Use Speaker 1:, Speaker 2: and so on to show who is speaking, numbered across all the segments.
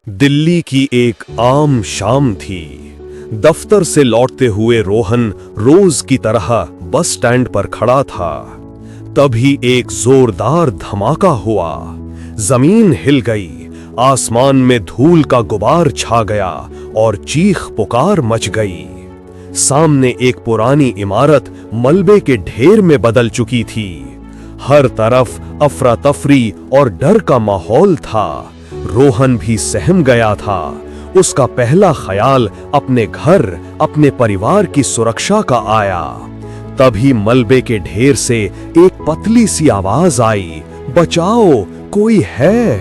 Speaker 1: दिल्ली की एक आम शाम थी। दफ्तर से लौटते हुए रोहन रोज की तरह बस स्टैंड पर खड़ा था। तभी एक जोरदार धमाका हुआ। जमीन हिल गई, आसमान में धूल का गुबार छा गया और चीख पुकार मच गई। सामने एक पुरानी इमारत मलबे के ढेर में बदल चुकी थी। हर तरफ अफरा तफरी और डर का माहौल था। रोहन भी सहम गया था। उसका पहला ख्याल अपने घर, अपने परिवार की सुरक्षा का आया। तभी मलबे के ढेर से एक पतली सी आवाज आई, बचाओ, कोई है।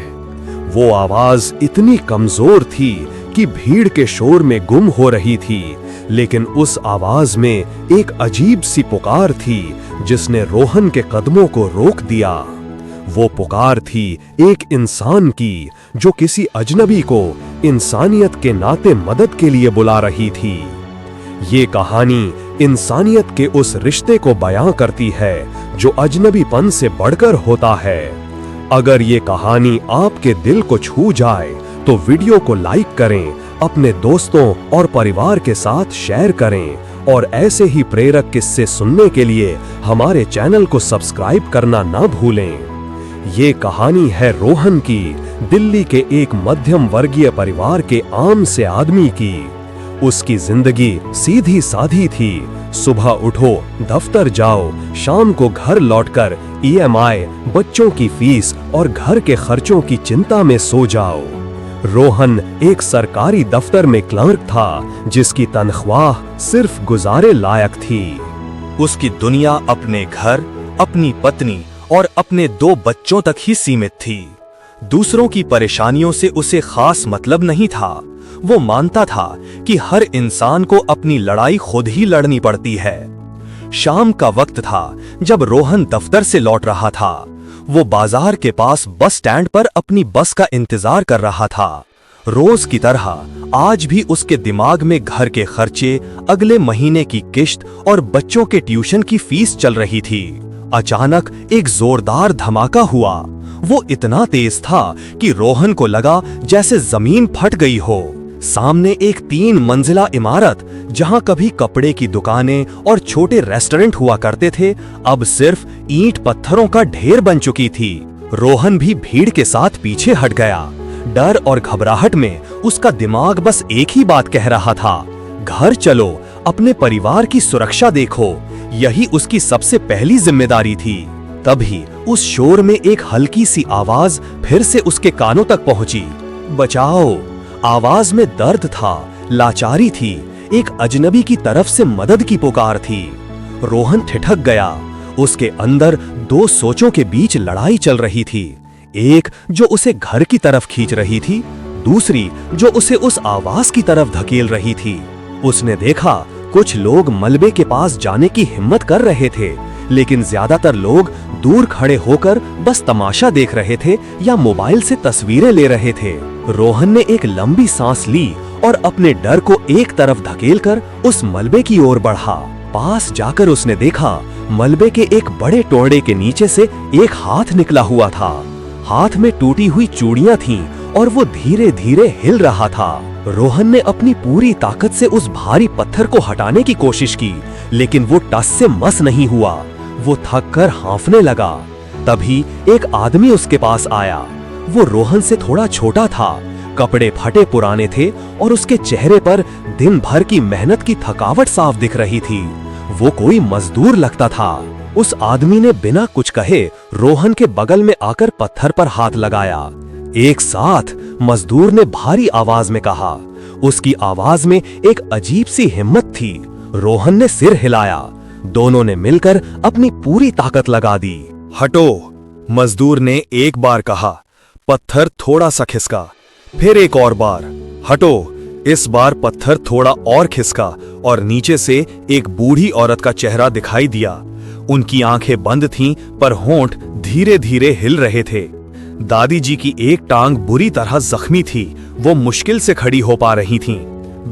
Speaker 1: वो आवाज इतनी कमजोर थी कि भीड़ के शोर में गुम हो रही थी, लेकिन उस आवाज में एक अजीब सी पुकार थी जिसने रोहन के कदमों को रोक दिया। वो पुकार थी एक इंसान की, जो किसी अजनबी को इंसानियत के नाते मदद के लिए बुला रही थी। ये कहानी इंसानियत के उस रिश्ते को बयां करती है जो अजनबीपन से बढ़कर होता है। अगर ये कहानी आपके दिल को छू जाए तो वीडियो को लाइक करें, अपने दोस्तों और परिवार के साथ शेयर करें और ऐसे ही प्रेरक किस्से सुनने के लिए हमारे चैनल को सब्सक्राइब करना ना भूलें। ये कहानी है रोहन की, दिल्ली के एक मध्यम वर्गीय परिवार के आम से आदमी की। उसकी जिंदगी सीधी साधी थी। सुबह उठो, दफ्तर जाओ, शाम को घर लौटकर EMI, बच्चों की फीस और घर के खर्चों की चिंता में सो जाओ। रोहन एक सरकारी दफ्तर में क्लर्क था, जिसकी तनख्वाह सिर्फ गुजारे लायक थी।
Speaker 2: उसकी दुनिया अपने घर, अपनी पत्नी और अपने 2 बच्चों तक ही सीमित थी। दूसरों की परेशानियों से उसे खास मतलब नहीं था। वो मानता था कि हर इंसान को अपनी लड़ाई खुद ही लड़नी पड़ती है। शाम का वक्त था जब रोहन दफ्तर से लौट रहा था। वो बाजार के पास बस स्टैंड पर अपनी बस का इंतजार कर रहा था। रोज की तरह आज भी उसके दिमाग में घर के खर्चे, अगले महीने की किश्त और बच्चों के ट्यूशन की फीस चल रही थी। अचानक एक जोरदार धमाका हुआ। वो इतना तेज था कि रोहन को लगा जैसे जमीन फट गई हो। सामने एक 3 मंजिला इमारत, जहां कभी कपड़े की दुकानें और छोटे रेस्टोरेंट हुआ करते थे, अब सिर्फ ईंट पत्थरों का ढेर बन चुकी थी। रोहन भी भीड़ के साथ पीछे हट गया। डर और घबराहट में उसका दिमाग बस एक ही बात कह रहा था, घर चलो, अपने परिवार की सुरक्षा देखो। यही उसकी सबसे पहली जिम्मेदारी थी। तभी उस शोर में एक हल्की सी आवाज फिर से उसके कानों तक पहुंची, बचाओ। आवाज में दर्द था, लाचारी थी, एक अजनबी की तरफ से मदद की पुकार थी। रोहन ठिठक गया। उसके अंदर 2 सोचों के बीच लड़ाई चल रही थी। एक जो उसे घर की तरफ खींच रही थी, दूसरी जो उसे उस आवाज की तरफ धकेल रही थी। उसने देखा कुछ लोग मलबे के पास जाने की हिम्मत कर रहे थे, लेकिन ज्यादातर लोग दूर खड़े होकर बस तमाशा देख रहे थे या मोबाइल से तस्वीरें ले रहे थे। रोहन ने एक लंबी सांस ली और अपने डर को एक तरफ धकेलकर उस मलबे की ओर बढ़ा। पास जाकर उसने देखा मलबे के एक बड़े टोड़े के नीचे से एक हाथ निकला हुआ था। हाथ में टूटी हुई चूड़ियां थीं और वो धीरे धीरे हिल रहा था। रोहन ने अपनी पूरी ताकत से उस भारी पत्थर को हटाने की कोशिश की, लेकिन वो टस से मस नहीं हुआ। वो थक कर हांफने लगा। तभी एक आदमी उसके पास आया। वो रोहन से थोड़ा छोटा था, कपड़े फटे पुराने थे और उसके चेहरे पर दिन भर की मेहनत की थकावट साफ दिख रही थी। वो कोई मजदूर लगता था। उस आदमी ने बिना कुछ कहे रोहन के बगल में आकर पत्थर पर हाथ लगाया। एक साथ मजदूर ने भारी आवाज में कहा। उसकी आवाज में एक अजीब सी हिम्मत थी। रोहन ने सिर हिलाया। दोनों ने मिलकर अपनी पूरी ताकत लगा दी। हटो, मजदूर ने एक बार कहा। पत्थर थोड़ा सा खिसका, फिर एक और बार। हटो। इस बार पत्थर थोड़ा और खिसका और नीचे से एक बूढ़ी औरत का चेहरा दिखाई दिया। उनकी आंखें बंद थीं, पर होंठ धीरे धीरे हिल रहे थे। दादी जी की एक टांग बुरी तरह जख्मी थी। वो मुश्किल से खड़ी हो पा रही थीं।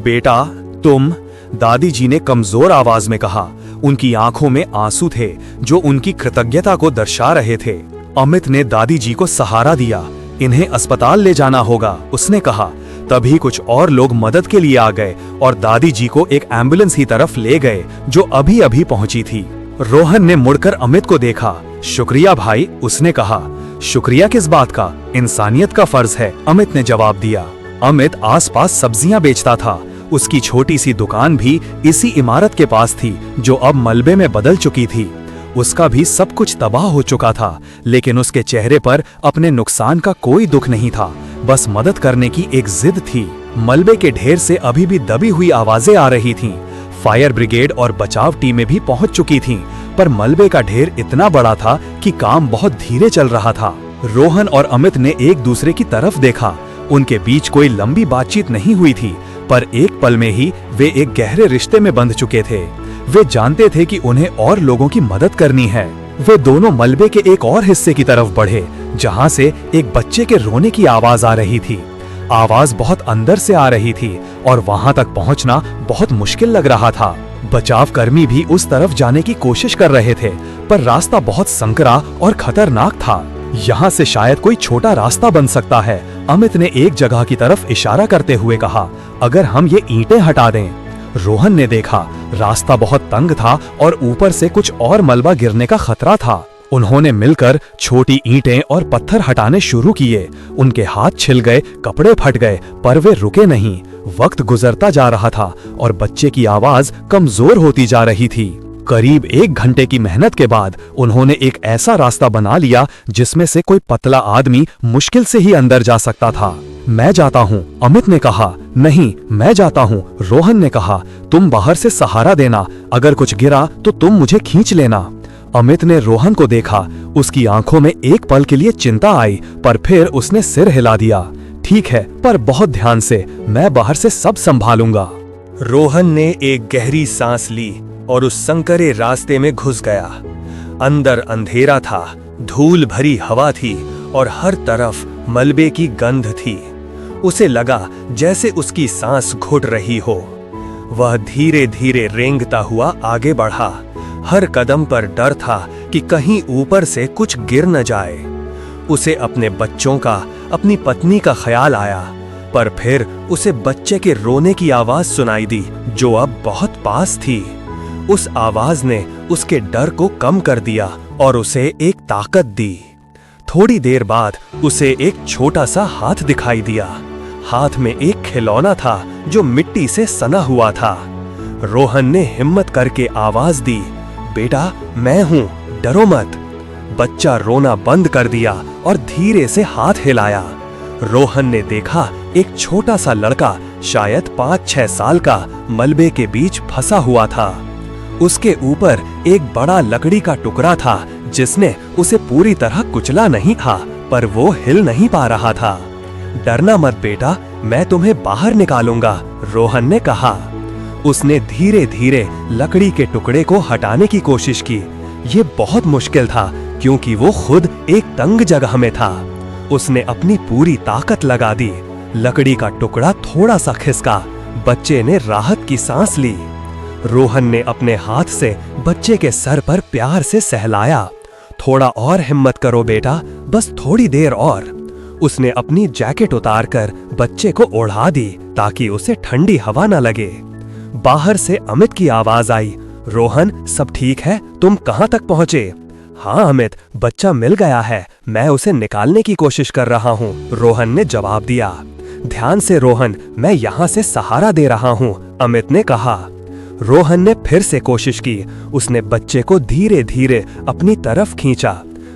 Speaker 2: बेटा, तुम, दादी जी ने कमजोर आवाज में कहा। उनकी आंखों में आंसू थे जो उनकी कृतज्ञता को दर्शा रहे थे। अमित ने दादी जी को सहारा दिया। इन्हें अस्पताल ले जाना होगा, उसने कहा। तभी कुछ और लोग मदद के लिए आ गए और दादी जी को एक एम्बुलेंस की तरफ ले गए जो अभी अभी पहुंची थी। रोहन ने मुड़कर अमित को देखा। शुक्रिया भाई, उसने कहा। शुक्रिया किस बात का, इंसानियत का फर्ज है, अमित ने जवाब दिया। अमित आसपास सब्जियां बेचता था। उसकी छोटी सी दुकान भी इसी इमारत के पास थी जो अब मलबे में बदल चुकी थी। उसका भी सब कुछ तबाह हो चुका था, लेकिन उसके चेहरे पर अपने नुकसान का कोई दुख नहीं था, बस मदद करने की एक जिद थी। मलबे के ढेर से अभी भी दबी हुई आवाजें आ रही थीं। फायर ब्रिगेड और बचाव टीमें भी पहुंच चुकी थीं, पर मलबे का ढेर इतना बड़ा था कि काम बहुत धीरे चल रहा था। रोहन और अमित ने एक दूसरे की तरफ देखा। उनके बीच कोई लंबी बातचीत नहीं हुई थी, पर एक पल में ही वे एक गहरे रिश्ते में बंध चुके थे। वे जानते थे कि उन्हें और लोगों की मदद करनी है। वे दोनों मलबे के एक और हिस्से की तरफ बढ़े, जहां से एक बच्चे के रोने की आवाज आ रही थी। आवाज बहुत अंदर से आ रही थी और वहां तक पहुंचना बहुत मुश्किल लग रहा था। बचाव कर्मी भी उस तरफ जाने की कोशिश कर रहे थे, पर रास्ता बहुत संकरा और खतरनाक था। यहाँ से शायद कोई छोटा रास्ता बन सकता है, अमित ने एक जगह की तरफ इशारा करते हुए कहा। अगर हम ये ईंटें हटा दें। रोहन ने देखा, रास्ता बहुत तंग था और ऊपर से कुछ और मलबा गिरने का खतरा था। उन्होंने मिलकर छोटी ईंटें और पत्थर हटाने शुरू किए। उनके हाथ छिल गए, कपड़े फट गए, पर वे रुके नहीं। वक्त गुजरता जा रहा था और बच्चे की आवाज कमजोर होती जा रही थी। करीब 1 घंटे की मेहनत के बाद उन्होंने एक ऐसा रास्ता बना लिया जिसमें से कोई पतला आदमी मुश्किल से ही अंदर जा सकता था। मैं जाता हूँ, अमित ने कहा। नहीं, मैं जाता हूँ, रोहन ने कहा। तुम बाहर से सहारा देना, अगर कुछ गिरा तो तुम मुझे खींच लेना। अमित ने रोहन को देखा। उसकी आंखों में एक पल के लिए चिंता आई, पर फिर उसने सिर हिला दिया। ठीक है, पर बहुत ध्यान से, मैं बाहर से सब संभालूंगा।
Speaker 1: रोहन ने एक गहरी सांस ली और उस संकरे रास्ते में घुस गया। अंदर अंधेरा था, धूल भरी हवा थी और हर तरफ मलबे की गंध थी। उसे लगा जैसे उसकी सांस घुट रही हो। वह धीरे धीरे रेंगता हुआ आगे बढ़ा। हर कदम पर डर था कि कहीं ऊपर से कुछ गिर न जाए। उसे अपने बच्चों का, अपनी पत्नी का ख्याल आया, पर फिर उसे बच्चे के रोने की आवाज सुनाई दी जो अब बहुत पास थी। उस आवाज ने उसके डर को कम कर दिया और उसे एक ताकत दी। थोड़ी देर बाद उसे एक छोटा सा हाथ दिखाई दिया। हाथ में एक खिलौना था जो मिट्टी से सना हुआ था। रोहन ने हिम्मत करके आवाज दी, बेटा मैं हूं, डरो मत। बच्चा रोना बंद कर दिया और धीरे से हाथ हिलाया। रोहन ने देखा एक छोटा सा लड़का, शायद 5-6 साल का, मलबे के बीच फंसा हुआ था। उसके ऊपर एक बड़ा लकड़ी का टुकड़ा था जिसने उसे पूरी तरह कुचला नहीं था, पर वो हिल नहीं पा रहा था। डरना मत बेटा, मैं तुम्हें बाहर निकालूंगा, रोहन ने कहा। उसने धीरे धीरे लकड़ी के टुकड़े को हटाने की कोशिश की। ये बहुत मुश्किल था क्योंकि वो खुद एक तंग जगह में था। उसने अपनी पूरी ताकत लगा दी। लकड़ी का टुकड़ा थोड़ा सा खिसका। बच्चे ने राहत की सांस ली। रोहन ने अपने हाथ से बच्चे के सर पर प्यार से सहलाया। थोड़ा और हिम्मत करो बेटा, बस थोड़ी देर और। उसने अपनी जैकेट उतारकर बच्चे को ओढ़ा दी ताकि उसे ठंडी हवा न लगे। बाहर से अमित की आवाज आई, रोहन सब ठीक है, तुम कहां तक पहुंचे? हाँ अमित, बच्चा मिल गया है, मैं उसे निकालने की कोशिश कर रहा हूँ, रोहन ने जवाब दिया। ध्यान से रोहन, मैं यहाँ से सहारा दे रहा हूँ, अमित ने कहा। रोहन ने फिर से कोशिश की। उसने बच्चे को धीरे धीरे अपनी तरफ खींचा।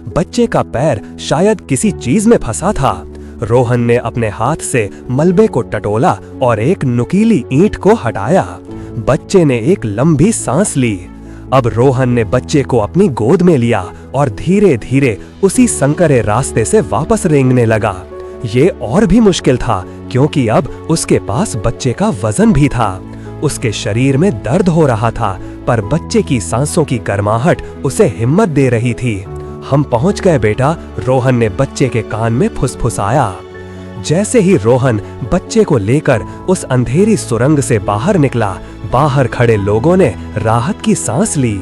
Speaker 1: बच्चे का पैर शायद किसी चीज में फंसा था। रोहन ने अपने हाथ से मलबे को टटोला और एक नुकीली ईंट को हटाया। बच्चे ने एक लंबी सांस ली। अब रोहन ने बच्चे को अपनी गोद में लिया और धीरे धीरे उसी संकरे रास्ते से वापस रेंगने लगा। ये और भी मुश्किल था क्योंकि अब उसके पास बच्चे का वजन भी था। उसके शरीर में दर्द हो रहा था, पर बच्चे की सांसों की गर्माहट उसे हिम्मत दे रही थी। हम पहुंच गए बेटा, रोहन ने बच्चे के कान में फुसफुसाया। जैसे ही रोहन बच्चे को लेकर उस अंधेरी सुरंग से बाहर निकला, बाहर खड़े लोगों ने राहत की सांस ली।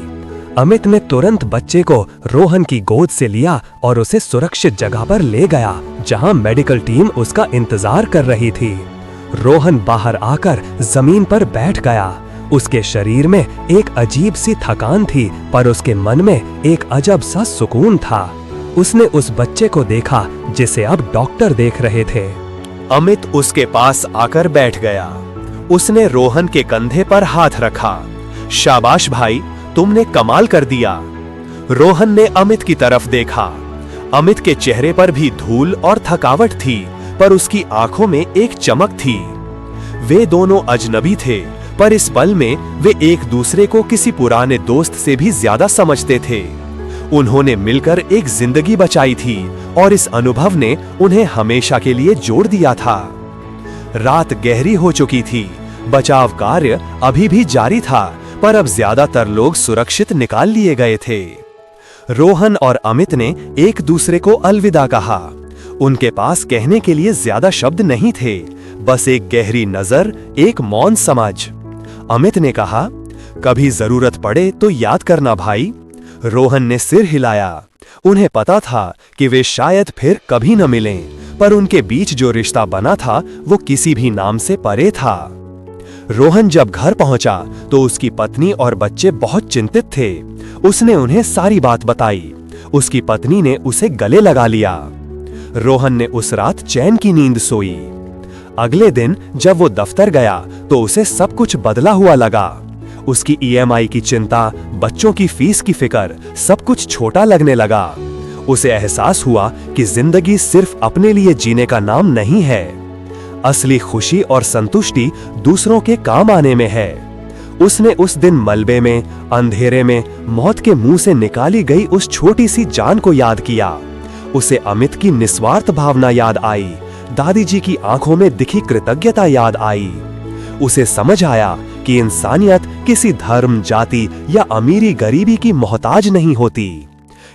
Speaker 3: अमित ने तुरंत बच्चे को रोहन की गोद से लिया और उसे सुरक्षित जगह पर ले गया, जहां मेडिकल टीम उसका इंतजार कर रही थी। रोहन बाहर आकर जमीन पर बैठ गया। उसके शरीर में एक अजीब सी थकान थी, पर उसके मन में एक अजब सा सुकून था। उसने उस बच्चे को देखा जिसे अब डॉक्टर देख रहे थे।
Speaker 2: अमित उसके पास आकर बैठ गया। उसने रोहन के कंधे पर हाथ रखा। शाबाश भाई, तुमने कमाल कर दिया। रोहन ने अमित की तरफ देखा। अमित के चेहरे पर भी धूल और थकावट थी, पर उसकी आंखों में एक चमक थी। वे दोनों अजनबी थे, पर इस पल में वे एक दूसरे को किसी पुराने दोस्त से भी ज्यादा समझते थे। उन्होंने मिलकर एक जिंदगी बचाई थी और इस अनुभव ने उन्हें हमेशा के लिए जोड़ दिया था। रात गहरी हो चुकी थी। बचाव कार्य अभी भी जारी था, पर अब ज्यादातर लोग सुरक्षित निकाल लिए गए थे। रोहन और अमित ने एक दूसरे को अलविदा कहा। उनके पास कहने के लिए ज्यादा शब्द नहीं थे, बस एक गहरी नजर, एक मौन समझ। अमित ने कहा, कभी जरूरत पड़े तो याद करना भाई। रोहन ने सिर हिलाया। उन्हें पता था कि वे शायद फिर कभी न मिलें, पर उनके बीच जो रिश्ता बना था वो किसी भी नाम से परे था। रोहन जब घर पहुंचा तो उसकी पत्नी और बच्चे बहुत चिंतित थे। उसने उन्हें सारी बात बताई। उसकी पत्नी ने उसे गले लगा लिया। रोहन ने उस रात चैन की नींद सोई। अगले दिन जब वो दफ्तर गया तो उसे सब कुछ बदला हुआ लगा। उसकी ईएमआई की चिंता, बच्चों की फीस की फिक्र, सब कुछ छोटा लगने लगा। उसे एहसास हुआ कि जिंदगी सिर्फ अपने लिए जीने का नाम नहीं है। असली खुशी और संतुष्टि दूसरों के काम आने में है। उसने उस दिन मलबे में, अंधेरे में, मौत के मुंह से निकाली गई उस छोटी सी जान को याद किया। उसे अमित की निस्वार्थ भावना याद आई। दादी जी की आंखों में दिखी कृतज्ञता याद आई। उसे समझ आया कि इंसानियत किसी धर्म, जाति या अमीरी गरीबी की मोहताज नहीं होती।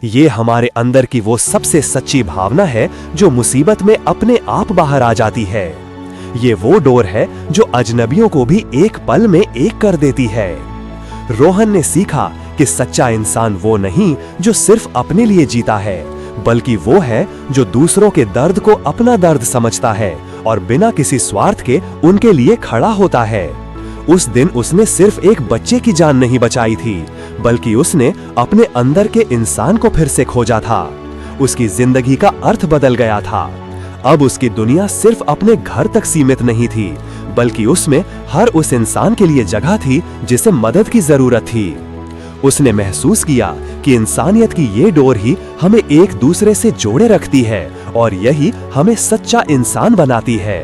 Speaker 2: ये हमारे अंदर की वो सबसे सच्ची भावना है जो मुसीबत में अपने आप बाहर आ जाती है। ये वो डोर है जो अजनबियों को भी एक पल में एक कर देती है। रोहन ने सीखा कि सच्चा इंसान वो नहीं जो सिर्फ अपने लिए जीता है, बल्कि वो है जो दूसरों के दर्द को अपना दर्द समझता है और बिना किसी स्वार्थ के उनके लिए खड़ा होता है। उस दिन उसने सिर्फ एक बच्चे की जान नहीं बचाई थी, बल्कि उसने अपने अंदर के इंसान को फिर से खोजा था। उसकी जिंदगी का अर्थ बदल गया था। अब उसकी दुनिया सिर्फ अपने घर तक सीमित नहीं थी, बल्कि उसमें हर उस इंसान के लिए जगह थी जिसे मदद की जरूरत थी। उसने महसूस किया कि इंसानियत की ये डोर ही हमें एक दूसरे से जोड़े रखती है और यही हमें सच्चा इंसान बनाती है।